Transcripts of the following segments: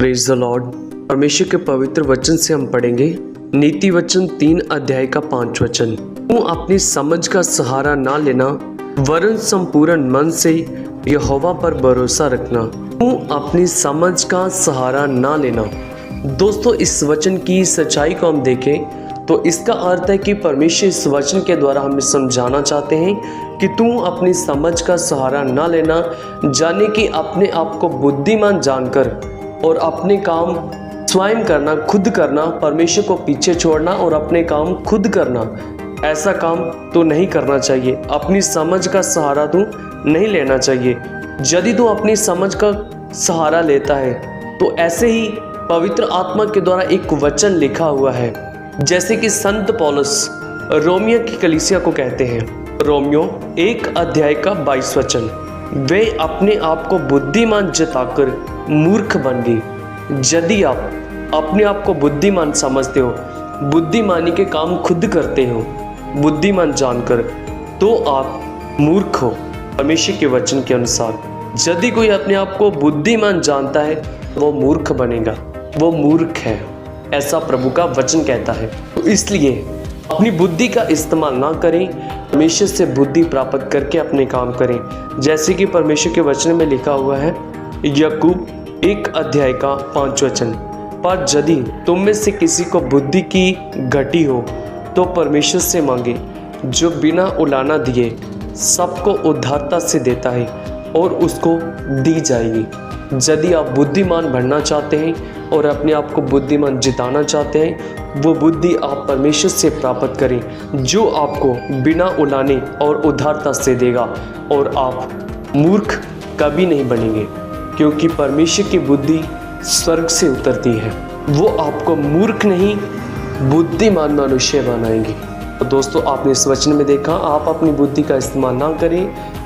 Praise the Lord. परमेश्वर के पवित्र वचन से हम पढ़ेंगे नीति वचन 3 अध्याय का 5 वचन। तू अपनी समझ का सहारा ना लेना, वरन संपूर्ण मन से यहोवा पर भरोसा रखना। तू अपनी समझ का सहारा ना लेना। दोस्तों, इस वचन की सच्चाई को हम देखें तो इसका अर्थ है कि परमेश्वर इस वचन के द्वारा हमें समझाना चाहते हैं कि तू अपनी समझ का सहारा ना लेना, जाने कि अपने आप को बुद्धिमान जानकर और अपने काम स्वयं करना, खुद करना, परमेश्वर को पीछे छोड़ना और अपने काम खुद करना, ऐसा काम तो नहीं करना चाहिए। अपनी समझ का सहारा तू नहीं लेना चाहिए। यदि तू अपनी समझ का सहारा लेता है तो ऐसे ही पवित्र आत्मा के द्वारा एक वचन लिखा हुआ है, जैसे कि संत पौलुस रोमियो की कलीसिया को कहते हैं, रोमियो 1 अध्याय का 22 वचन, वे अपने आप को बुद्धिमान जताकर मूर्ख बन गई। यदि आप अपने आप को बुद्धिमान समझते हो, बुद्धिमानी के काम खुद करते हो बुद्धिमान जानकर, तो आप मूर्ख हो परमेश्वर के वचन के अनुसार। यदि कोई अपने आप को बुद्धिमान जानता है वो मूर्ख बनेगा, वो मूर्ख है, ऐसा प्रभु का वचन कहता है। तो इसलिए अपनी बुद्धि का इस्तेमाल ना करें, परमेश्वर से बुद्धि प्राप्त करके अपने काम करें, जैसे कि परमेश्वर के वचन में लिखा हुआ है याकूब 1 अध्याय का 5 वचन, पर यदि तुम में से किसी को बुद्धि की घटी हो तो परमेश्वर से मांगे, जो बिना उलाना दिए सबको उदारता से देता है और उसको दी जाएगी। यदि आप बुद्धिमान बनना चाहते हैं और अपने आप को बुद्धिमान जिताना चाहते हैं, वो बुद्धि आप परमेश्वर से प्राप्त करें, जो आपको बिना उलाने और उदारता से देगा, और आप मूर्ख कभी नहीं बनेंगे, क्योंकि परमेश्वर की बुद्धि स्वर्ग से उतरती है। वो आपको मूर्ख नहीं बुद्धिमान मनुष्य बनाएंगे। तो दोस्तों, आपने इस वचन में देखा, आप अपनी बुद्धि का इस्तेमाल ना करें,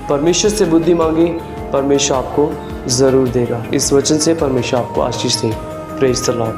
परमेश्वर से बुद्धि मांगे, परमेश्वर आपको ज़रूर देगा। इस वचन से परमेश्वर आपको आशीष दे। Praise the Lord.